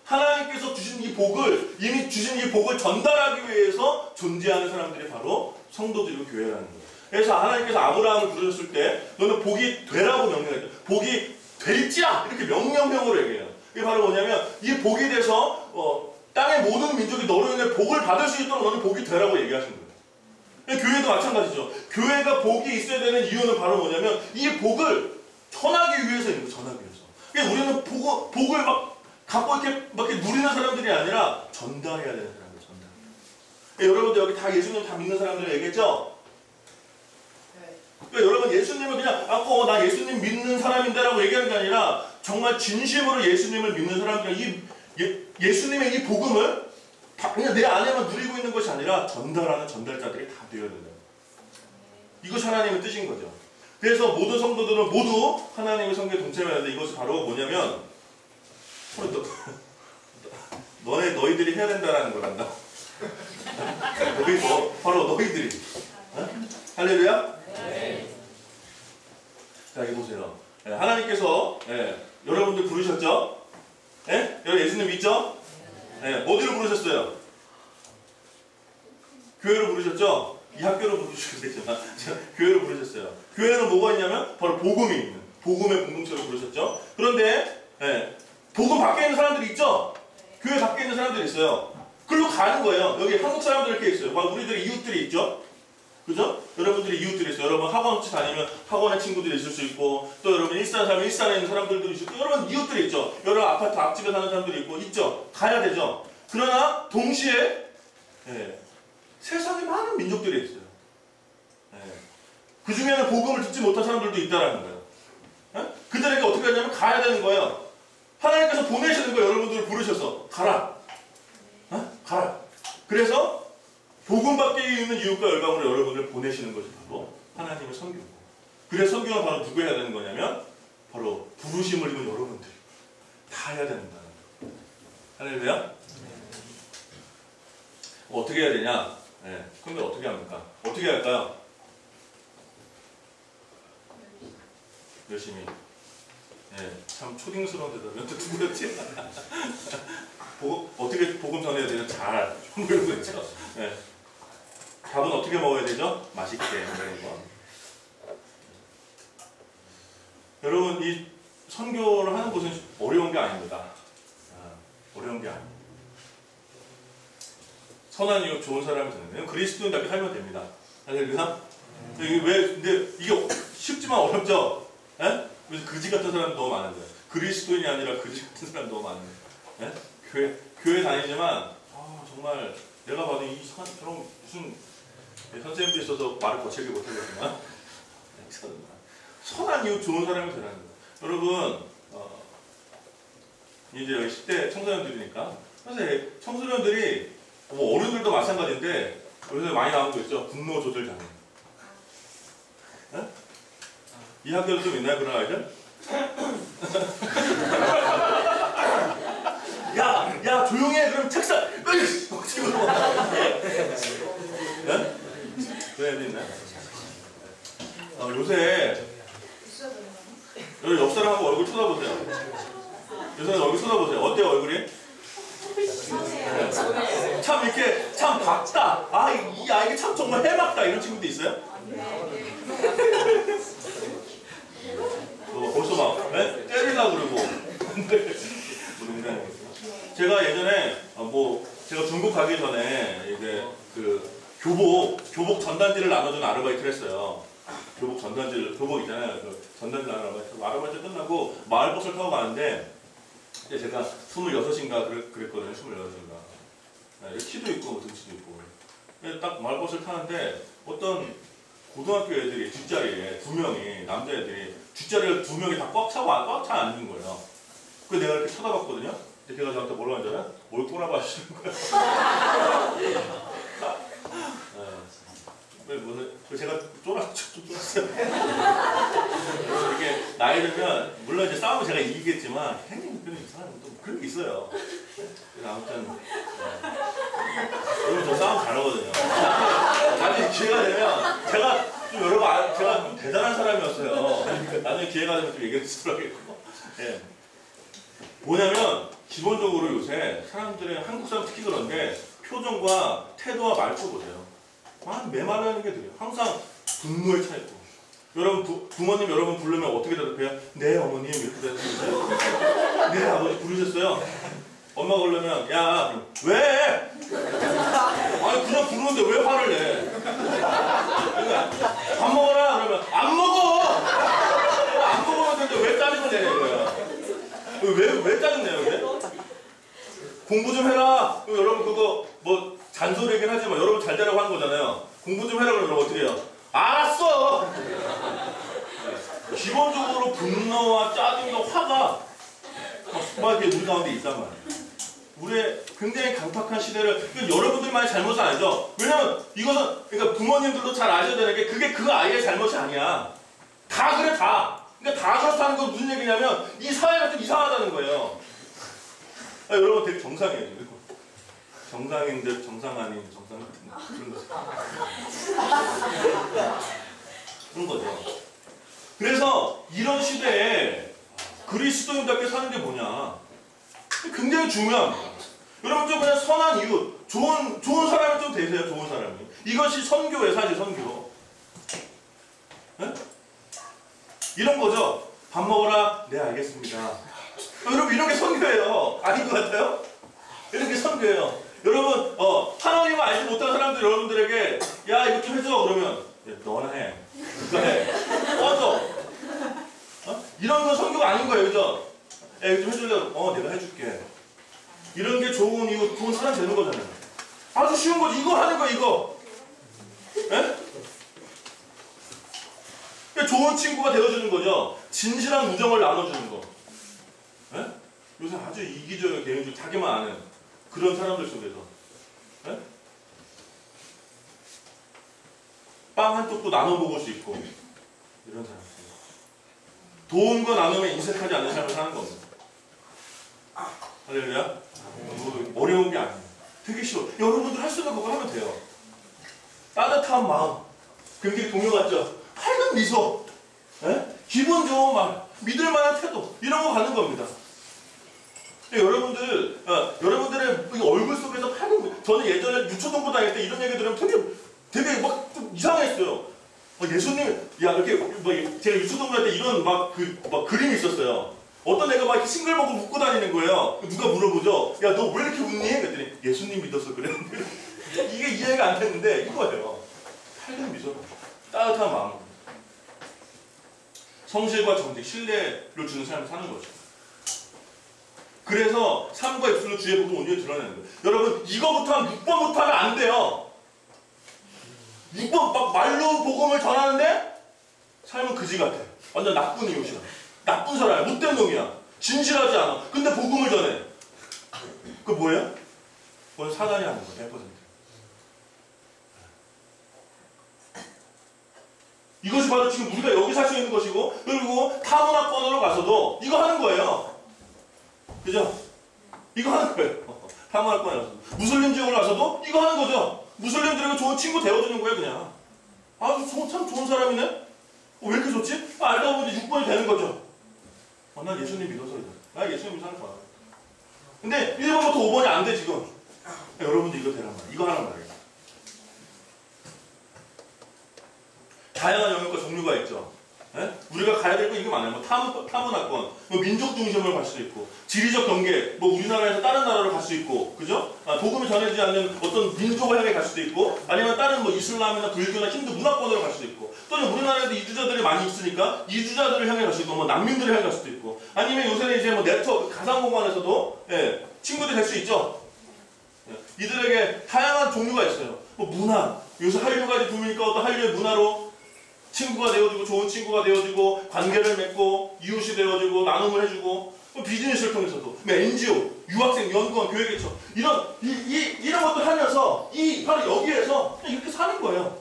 하나님께서 주신 이 복을 이미 주신 이 복을 전달하기 위해서 존재하는 사람들이 바로 성도들이고 교회라는 거예요. 그래서 하나님께서 아브라함을 부르셨을 때 너는 복이 되라고 명령했죠. 복이 될지야 이렇게 명령형으로 얘기해요. 이게 바로 뭐냐면 이 복이 돼서 땅의 모든 민족이 너로 인해 복을 받을 수 있도록 너는 복이 되라고 얘기하신 거예요. 교회도 마찬가지죠. 교회가 복이 있어야 되는 이유는 바로 뭐냐면 이 복을 전하기 위해서 있는 거예요. 전하기 위해서. 그러니까 우리는 복을 막 갖고 이렇게 누리는 사람들이 아니라 전달해야 되는 사람들, 전달. 그러니까 여러분들 여기 다 예수님 다 믿는 사람들 얘기했죠? 그러니까 여러분 예수님을 그냥 나 예수님 믿는 사람인데라고 얘기하는 게 아니라 정말 진심으로 예수님을 믿는 사람들은 예수님의 이 복음을 그냥 내 안에만 누리고 있는 것이 아니라 전달하는 전달자들이 다 되어야 된다. 이것이 하나님의 뜻인 거죠. 그래서 모든 성도들은 모두 하나님의 성교에 동참해야 하는데 이것이 바로 뭐냐면 너희들이 해야 된다는 거란다. 바로 너희들이. 할렐루야? 네. 자, 여기 보세요. 하나님께서 여러분들 부르셨죠? 여러분 예수님 믿죠? 어디로 부르셨어요? 교회로 부르셨죠? 이 학교로 부르셨겠지만 교회로 부르셨어요. 교회는 뭐가 있냐면 바로 복음이 있는 복음의 공동체로 부르셨죠. 그런데 복음 밖에 있는 사람들이 있죠? 교회 밖에 있는 사람들이 있어요. 그걸로 가는 거예요. 여기 한국 사람들 이렇게 있어요. 막 우리들의 이웃들이 있죠? 그죠? 여러분들이 이웃들이 있어요. 여러분 학원 다니면 학원에 친구들이 있을 수 있고 또 여러분 일산 살면 일산에 있는 사람들도 있고 여러분 이웃들이 있죠. 여러분 아파트 앞집에 사는 사람들이 있고 있죠. 가야 되죠. 그러나 동시에 세상에 많은 민족들이 있어요. 그 중에는 복음을 듣지 못한 사람들도 있다라는 거예요. 그들에게 어떻게 하냐면 가야 되는 거예요. 하나님께서 보내시는 거예요. 여러분들을 부르셔서 가라. 가라. 그래서 복음 밖에 있는 이웃과 열방으로 여러분을 보내시는 것이 바로 하나님의 선교고. 그래서 선교가 바로 누구 해야 되는 거냐면 바로 부르심을 입은 여러분들이 다 해야 된다는 거예요. 할렐루야? 어떻게 해야 되냐? 그럼 어떻게 합니까? 어떻게 할까요? 열심히. 참 초딩스러운 대답이었는데 누구였지? 어떻게 복음 전해야 되냐? 잘. 뭐 이런 거 있죠? 밥은 어떻게 먹어야 되죠? 맛있게. 이런 거. 여러분, 이 선교를 하는 것은 어려운 게 아닙니다. 어려운 게 아닙니다. 선한 이웃 좋은 사람이 되는 거예요. 그리스도인답게 살면 됩니다. 할렐루야? 근데 이게 쉽지만 어렵죠? 그래서 그지 같은 사람 너무 많은 거예요. 그리스도인이 아니라 그지 같은 사람 너무 많은 거예요. 교회 다니지만 정말 내가 봐도 저런 무슨 선생님도 있어서 말을 거칠게 못하겠지만 선한 이웃 좋은 사람이 되라는 거예요. 여러분 이제 여기 10대 청소년들이니까 사실 청소년들이 뭐 어른들도 마찬가지인데 요새 많이 나오는 거 있죠. 분노 조절 장애. 네? 이 학교도 좀 있나요 그런 아이들? 야 조용히 해. 그럼 책상 치고 네? 그런 애들 있나요? 요새 여기 옆 사람 한번 얼굴 쳐다보세요. 요새 얼굴 쳐다보세요. 어때요 얼굴이? 참 이렇게 참 밝다. 이 아이가 참 정말 해맑다 이런 친구도 있어요? 벌써 막 때리려고 그러고. 제가 예전에 제가 중국 가기 전에 이제 그 교복 전단지를 나눠주는 아르바이트를 했어요. 교복 있잖아요. 그 전단지 나눠 아르바이트 끝나고 마을버스를 타고 가는데 제가 26인가 그랬거든요. 26인가. 키도 있고 등치도 있고. 딱 마을버스를 타는데 어떤 고등학교 애들이 뒷자리에 2명이 남자애들이 뒷자리를 2명이 다 꽉 차 앉는 거예요. 그래서 내가 이렇게 쳐다봤거든요. 근데 걔가 저한테 뭐라고 하잖아요? 뭘 꼬라봐 주시는 거예요. 제가 좀 쫄았어요. 이게 나이 들면 물론 이제 싸움은 제가 이기겠지만 행위 그런 이상한 또 그런 게 있어요. 그래서 아무튼 여러분 저 싸움 잘하거든요. 나중에 기회가 되면 제가 좀 제가 좀 대단한 사람이었어요. 나중에 기회가 되면 좀 얘기해 주시더라고요. 예. 뭐냐면 기본적으로 요새 사람들의 한국 사람 특히 그런데 표정과 태도와 말투 보세요. 메말라는 게 들려요. 항상 분노에 차 있고. 여러분 부모님 여러분 부르면 어떻게 대답해요? 네 어머님 이렇게 대답해요. 네 아버지 부르셨어요. 엄마가 그러면 야 왜? 아니 그냥 부르는데 왜 화를 내? 그러니까 밥 먹어라 그러면 안 먹어. 안 먹으면 되는데 왜 짜증을 내는 거야? 왜 짜증내요 근데? 공부 좀 해라. 여러분 그거 뭐 잔소리긴 하지만 여러분 잘 되라고 하는 거잖아요. 공부 좀 해라 그러면 어떻게 해요? 알았어! 기본적으로 분노와 짜증과 화가 막 이렇게 우리 가운데 있단 말이에요. 우리의 굉장히 강팍한 시대를 여러분들만의 잘못은 아니죠. 왜냐면 이것은 그러니까 부모님들도 잘 아셔야 되는 게 그게 그 아이의 잘못이 아니야. 다 그래 다. 그러니까 다 그렇다는 건 무슨 얘기냐면 이 사회가 좀 이상하다는 거예요. 여러분 되게 정상이에요. 정상인들 정상 아닌 정상 같은 그런 거죠. 그런 거죠. 그래서 이런 시대에 그리스도인답게 사는 게 뭐냐? 굉장히 중요합니다. 여러분 좀 그냥 선한 이웃, 좋은 사람이 좀 되세요. 좋은 사람이. 이것이 선교예요, 사실 선교. 네? 이런 거죠. 밥 먹어라. 네 알겠습니다. 여러분 이런 게 선교예요. 아닌 것 같아요? 이런 게 선교예요. 여러분 하나님을 알지 못한 사람들 여러분들에게 야 이거 좀 해줘 그러면 야, 너나 해. 그거 해. 꺼져. 이런 건 선교가 아닌 거예요. 그죠? 야 이거 좀 해주려고. 내가 해줄게. 이런 게 좋은 이거 좋은 사람 되는 거잖아요. 아주 쉬운 거지. 이거 하는 거 이거. 예? 좋은 친구가 되어주는 거죠. 진실한 우정을 나눠주는 거. 예? 요새 아주 이기적이고 개인적으로 자기만 아는 그런 사람들 속에서 예? 빵 한 쪽도 나눠 먹을 수 있고 이런 사람들. 도움과 나눔에 인색하지 않는 삶을 사는 겁니다. 할렐루야. 어려운 게 아니에요. 되게 쉬워. 여러분들 할 수 있는 그거 하면 돼요. 따뜻한 마음, 굉장히 동요 같죠? 밝은 미소, 예? 기분 좋은 말, 믿을 만한 태도 이런 거 가는 겁니다. 여러분들의 얼굴 속에서 밝은 저는 예전에 유초동부 다닐 때 이런 얘기 들으면 되게 막 좀 이상했어요. 예수님, 이렇게 제가 유초동부 할 때 이런 막 그림이 있었어요. 어떤 애가 막 이렇게 싱글벙글 웃고 다니는 거예요. 누가 물어보죠. 야, 너 왜 이렇게 웃니? 그랬더니 예수님 믿어서 그랬는데 이게 이해가 안 됐는데 이거예요. 밝은 미소, 따뜻한 마음, 성실과 정직, 신뢰를 주는 삶을 사는 거죠. 그래서 삶과 입술로 주의 복음 온전히 드러내는 거예요. 여러분 이거부터 한 6번부터 하면 안 돼요. 6번 막 말로 복음을 전하는데 삶은 그지 같아. 완전 나쁜 이웃이야. 나쁜 사람이야. 못된 놈이야. 진실하지 않아. 근데 복음을 전해. 그 뭐예요? 그건 사단이 하는 거예요. 100%. 이것이 바로 지금 우리가 여기 살 수 있는 것이고, 그리고 타문화권으로 가서도 이거 하는 거예요. 그죠? 이거 하는 거예요. 타문화권에 가서도. 무슬림 지역으로 가서도 이거 하는 거죠. 무슬림들에게 좋은 친구 되어주는 거예요, 그냥. 아, 참 좋은 사람이네? 왜 이렇게 좋지? 알다 보니 6번이 되는 거죠. 난 예수님 믿어서 이래. 나 예수님 믿어서 좋아. 근데 1번부터 5번이 안 돼, 지금. 여러분들 이거 되란 말이야. 이거 하란 말이에요. 다양한 영역과 종류가 있죠. 예? 우리가 가야 될 거 이게 많아요. 뭐 타문화권, 뭐 민족 중심으로 갈 수도 있고, 지리적 경계, 뭐 우리나라에서 다른 나라로 갈 수 있고, 그죠? 복음이 전해지지 않는 어떤 민족을 향해 갈 수도 있고, 아니면 다른 뭐 이슬람이나 불교나 힌두 문화권으로 갈 수도 있고, 또는 우리나라에도 이주자들이 많이 있으니까 이주자들을 향해 갈 수도 있고, 뭐 난민들을 향해 갈 수도 있고, 아니면 요새는 이제 뭐 네트워크, 가상공간에서도 예, 친구들이 될 수 있죠. 예, 이들에게 다양한 종류가 있어요. 뭐 문화, 요새 한류까지 붐이니까 어떤 한류의 문화로 친구가 되어주고 좋은 친구가 되어주고 관계를 맺고 이웃이 되어주고 나눔을 해주고 비즈니스를 통해서도 NGO, 유학생, 연구원, 교육개척 이런 것들 하면서 바로 여기에서 그냥 이렇게 사는 거예요.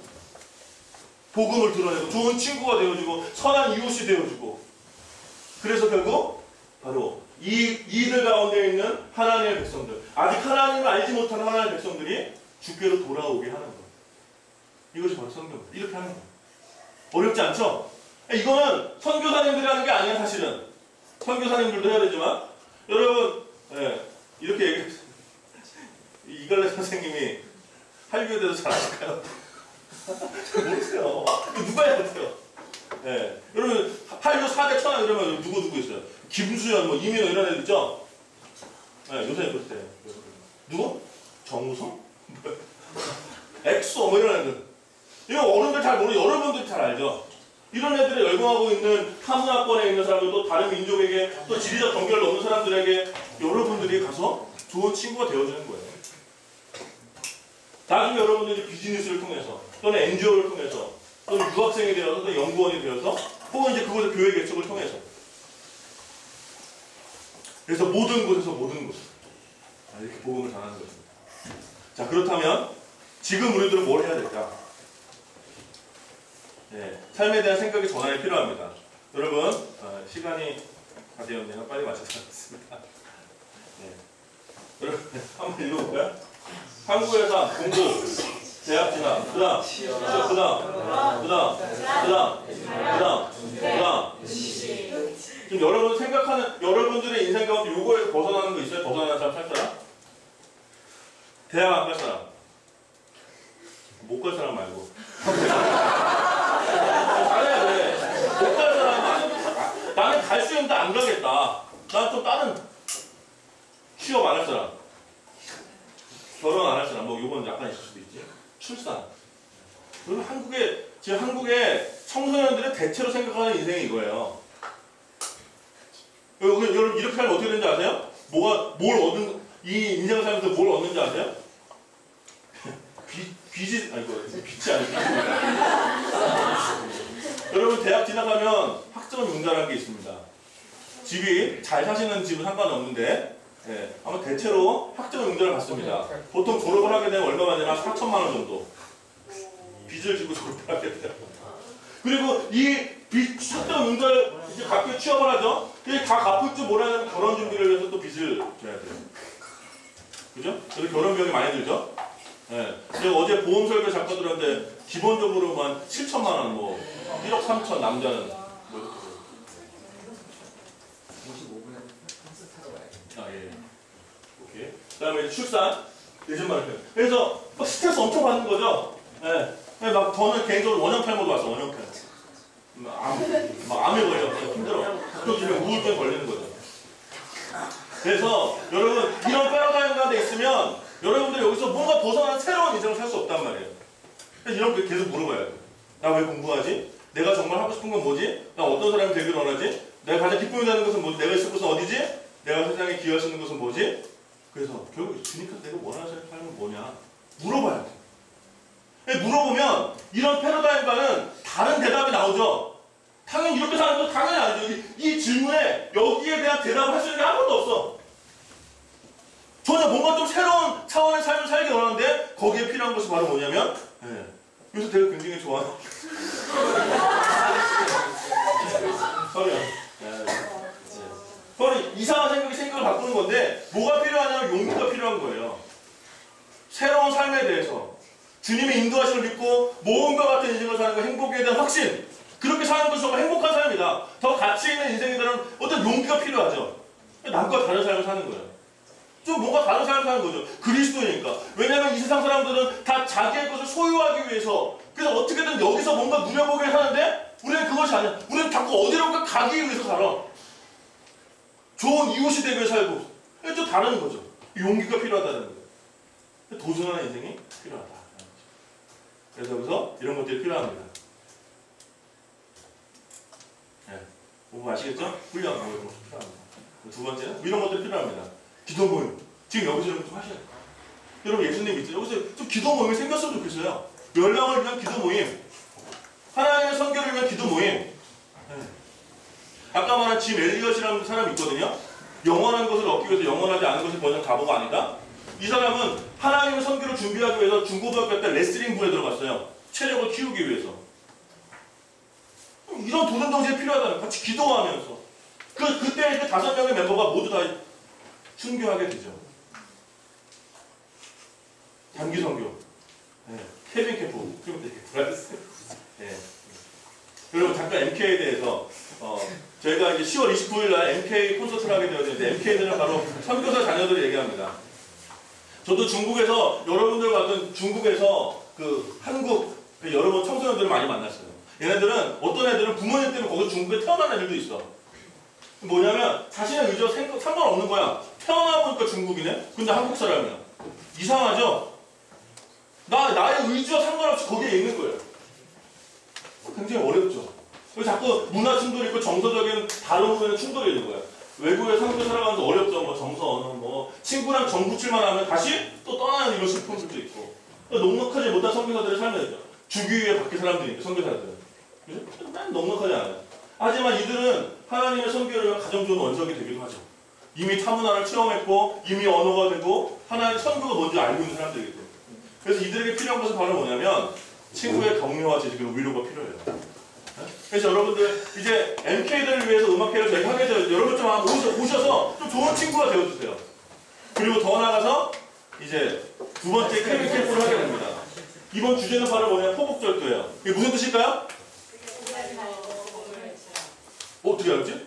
복음을 드러내고 좋은 친구가 되어주고 선한 이웃이 되어주고 그래서 결국 바로 이들 가운데 있는 하나님의 백성들 아직 하나님을 알지 못하는 하나님의 백성들이 주께로 돌아오게 하는 거예요. 이것이 바로 성경입니다. 이렇게 하는 거예요. 어렵지 않죠? 이거는 선교사님들이 하는 게 아니야 사실은. 선교사님들도 해야 되지만 여러분 이렇게 얘기했어요. 이갈래 선생님이 한류에 대해서 잘 아실까요? 모르세요. 누가 해야 돼요? 여러분 한류 4대 천왕 이러면 누구 있어요? 김수현, 뭐 이민호 이런 애들 있죠? 요새 그렇대. 누구? 정우성? 엑소 뭐 이런 애들. 이거 어른들 잘 모르죠. 여러분들이 잘 알죠. 이런 애들이 열광하고 있는 타문화권에 있는 사람들 또 다른 민족에게 또 지리적 경계를 넘는 사람들에게 여러분들이 가서 좋은 친구가 되어주는 거예요. 나중에 여러분들이 비즈니스를 통해서 또는 NGO를 통해서 또는 유학생이 되어서 또는 연구원이 되어서 혹은 이제 그곳의 교회 개척을 통해서 그래서 모든 곳에서 이렇게 복음을 전하는 것입니다. 자, 그렇다면 지금 우리들은 뭘 해야 될까? 삶에 대한 생각의 전환이 필요합니다. 여러분 시간이 다 되었네요. 빨리 마치겠습니다. 여러분 한번 읽어볼까요? 한국에서 공부, 대학 진학, 그 다음 지금 여러분 생각하는 여러분들의 인생 가운데 요거에서 벗어나는 거 있어요? 벗어나는 사람 살 사람? 대학 안 갈 사람? 못 갈 사람 말고 잘해야 돼. 못 갈 사람은 나는 갈 수 있는데 안 가겠다. 난 좀 다른 취업 안 할 사람, 결혼 안 할 사람, 뭐 요건 약간 있을 수도 있지. 출산. 그러면 지금 한국의 청소년들의 대체로 생각하는 인생이 이거예요. 여러분 이렇게 살면 어떻게 되는지 아세요? 이 인생을 살면서 뭘 얻는지 아세요? 빛이 아니고 여러분 대학 지나가면 학점 융자라는 게 있습니다. 집이 잘 사시는 집은 상관없는데 아마 대체로 학점 융자를 받습니다. 보통 졸업을 하게 되면 얼마만 되나 4천만 원 정도 빚을 지고 졸업을 하게 돼요. 그리고 이 학점 융자를 이제 갚게 취업을 하죠. 그게 다 갚을 줄 몰라야 결혼 준비를 위해서 또 빚을 줘야 돼요. 그죠? 그래서 결혼 비용이 많이 들죠? 제가 어제 보험 설계 잠깐 들었는데 기본적으로만 7천만 원, 뭐 1억 3천 남자는 뭐 이렇게. 55분에 버스 타러 가야겠다. 예. 오케이. 그다음에 출산 요즘 말이에요. 그래서 막 스트레스 엄청 받는 거죠. 막 저는 개인적으로 원형탈모도 왔어. 원형탈모. 막 암에 걸려. 힘들어. 가끔씩 우울증 걸리는 거죠. 그래서 여러분 이런 패러다임 가운데 있으면 여러분들이 여기서 뭔가 벗어나는 새로운 인생을 살 수 없단 말이에요. 그래서 이런 거 계속 물어봐야 돼. 나 왜 공부하지? 내가 정말 하고 싶은 건 뭐지? 나 어떤 사람이 되길 원하지? 내가 가장 기쁨이 되는 것은 뭐지? 내가 있을 곳은 어디지? 내가 세상에 기여할 수 있는 것은 뭐지? 그래서 결국 주님께서 내가 원하는 삶은 뭐냐? 물어봐야 돼. 물어보면 이런 패러다임과는 다른 대답이 나오죠. 당연히 이렇게 사는 건 당연히 아니죠. 이 질문에 여기에 대한 대답을 할 수 있는 게 아무것도 없어. 전혀 뭔가 좀 새로운 차원의 삶을 살기 원하는데 거기에 필요한 것이 바로 뭐냐면 요새 되게 굉장히 좋아요. 서리야. 바로 이상한 생각을 바꾸는 건데 뭐가 필요하냐면 용기가 필요한 거예요. 새로운 삶에 대해서 주님의 인도하심을 믿고 모험과 같은 인생을 사는 거, 행복에 대한 확신, 그렇게 사는 것이 정말 행복한 삶이다. 더 가치 있는 인생에 대한 어떤 용기가 필요하죠. 남과 다른 삶을 사는 거예요. 좀 뭔가 다른 삶을 사는 거죠. 그리스도니까. 왜냐하면 이 세상 사람들은 다 자기의 것을 소유하기 위해서, 그래서 어떻게든 여기서 뭔가 누려보게 하는데 우리는 그것이 아니야. 우리는 자꾸 어디론가 가기 위해서 살아. 좋은 이웃이 되기 위해 살고. 좀 다른 거죠. 용기가 필요하다는 거예요. 도전하는 인생이 필요하다. 그래서 여기서 이런 것들이 필요합니다. 뭐 아시겠죠? 훈련 이런 것도 필요합니다. 두 번째는 이런 것들이 필요합니다. 기도 모임. 지금 여기서 이런 좀 하셔야 돼요. 여러분 예수님 믿죠? 여기서 좀 기도 모임이 생겼으면 좋겠어요. 멸망을 위한 기도 모임. 하나님의 선교를 위한 기도 모임. 아까 말한 짐 엘리엇이라는 사람이 있거든요. 영원한 것을 얻기 위해서 영원하지 않은 것을 버는 가보가 아니다. 이 사람은 하나님의 선교를 준비하기 위해서 중고등학교 때 레슬링 부에 들어갔어요. 체력을 키우기 위해서. 이런 도전 정신이 필요하다는, 같이 기도하면서. 그때 그 5명의 멤버가 모두 다 순교하게 되죠. 단기 선교. 케빈 캠프. 여러분 잠깐 MK에 대해서 저희가 이제 10월 29일 날 MK 콘서트를 하게 되었는데 MK들은 바로 선교사 자녀들을 얘기합니다. 저도 중국에서 여러분들 같은 중국에서 그 한국 여러분 청소년들을 많이 만났어요. 얘네들은 어떤 애들은 부모님 때문에 거기서 중국에 태어난 애들도 있어. 뭐냐면 자신의 의지와 상관없는 거야. 태어나보니까 중국이네? 근데 한국 사람이야. 이상하죠? 나의 의지와 상관없이 거기에 있는 거예요. 굉장히 어렵죠. 그래서 자꾸 문화 충돌이 있고 정서적인 다른 부분에 충돌이 있는 거야. 외국에 선교 살아가면서 어렵죠. 뭐 정서, 언어, 뭐 친구랑 정붙일만 하면 다시 또 떠나는 이런 슬픔들도 있고. 넉넉하지 못한 선교사들의 삶이죠. 주기 위해 밖에 사람들이니까 선교사들은. 그죠? 난 넉넉하지 않아요. 하지만 이들은 하나님의 선교를 위한 가장 좋은 원석이 되기도 하죠. 이미 타문화를 체험했고 이미 언어가 되고 하나님의 선교가 뭔지 알고 있는 사람들이기 때문에. 그래서 이들에게 필요한 것은 바로 뭐냐면 친구의 격려와 지지 그리고 위로가 필요해요. 그래서 여러분들 이제 MK들을 위해서 음악회를 저희가 하게 되어 여러분 좀 오셔서 좀 좋은 친구가 되어주세요. 그리고 더 나아가서 이제 두 번째 케빈 캠프를 하게 됩니다. 이번 주제는 바로 뭐냐면 포복절도예요. 이게 무슨 뜻일까요? 어떻게 알았지?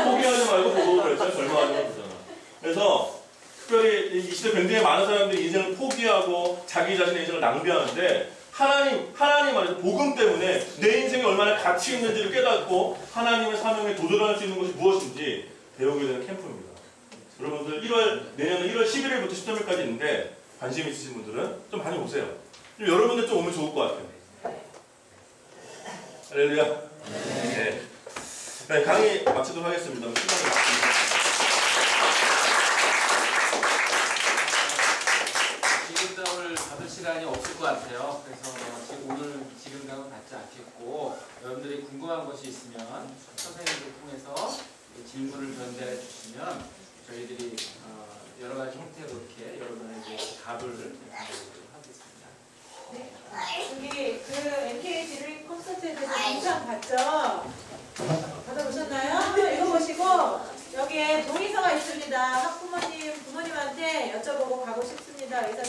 포기하지 말고 보복을 했잖아. 절망하지 말고 그러잖아. 그래서 특별히 이 시대 굉장히 많은 사람들이 인생을 포기하고 자기 자신의 인생을 낭비하는데 하나님 안에서 복음 때문에 내 인생이 얼마나 가치 있는지를 깨닫고 하나님의 사명에 도전할 수 있는 것이 무엇인지 배우게 되는 캠프입니다. 여러분들 내년은 1월 11일부터 13일까지 있는데 관심 있으신 분들은 좀 많이 오세요. 여러분들 좀 오면 좋을 것 같아요. 할렐루야. 네, 강의 마치도록 하겠습니다. 지금담을 받을 시간이 없을 것 같아요. 그래서 오늘 지금담은 받지 않겠고 여러분들이 궁금한 것이 있으면 선생님들 통해서 질문을 전달해 주시면 저희들이 여러 가지 형태로 이렇게 여러분에게 답을 드리도록 하겠습니다. 네. 여기 그 MKG 콘서트에 대해서 영상 봤죠? 받아보셨나요? 읽어보시고 여기에 동의서가 있습니다. 학부모님, 부모님한테 여쭤보고 가고 싶습니다. 의사